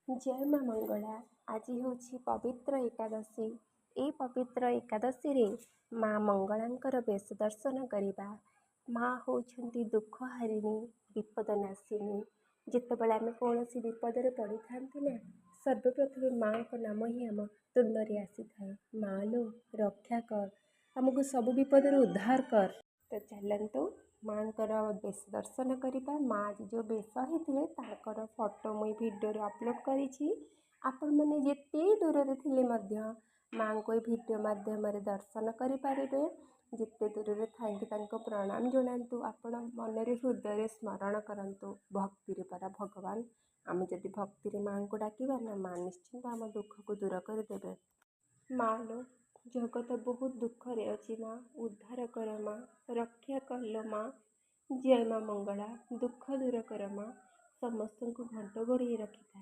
जय माँ मंगला। आज हूँ पवित्र एकादशी। ए पवित्र एकादशी रे माँ मंगलांकर बेश दर्शन करवा। माँ होउछंती दुख हारिणी विपद नाशिनी। जितेबाला आम कौन विपद पड़ी था ना सर्वप्रथम माँ को नाम ही आम तुंडे आसी थाए। माँ लो रक्षा कर, आमको सब विपद उद्धार कर। तो चलतु माँ बेश दर्शन करवा। माँ आज जो बेश होते फोटो मुई भिडियो अपलोड करी। आपण मैंने जिते दूर थे माँ को भिडियो मध्यम दर्शन करें। जिते दूर थी प्रणाम जनातु। आपण मन हृदय स्मरण करतु भक्ति परा भगवान। आम जदि भक्ति माँ को डाकिबा ना माँ निश्चिंत आम दुख को दूर करदे। माँ लो जगत बहुत दुख रे अच्छी। माँ उद्धार कर, माँ रक्षा कल माँ। जय माँ मंगला दुख दूर कर माँ। समस्त को घंट घोड़े रखी था।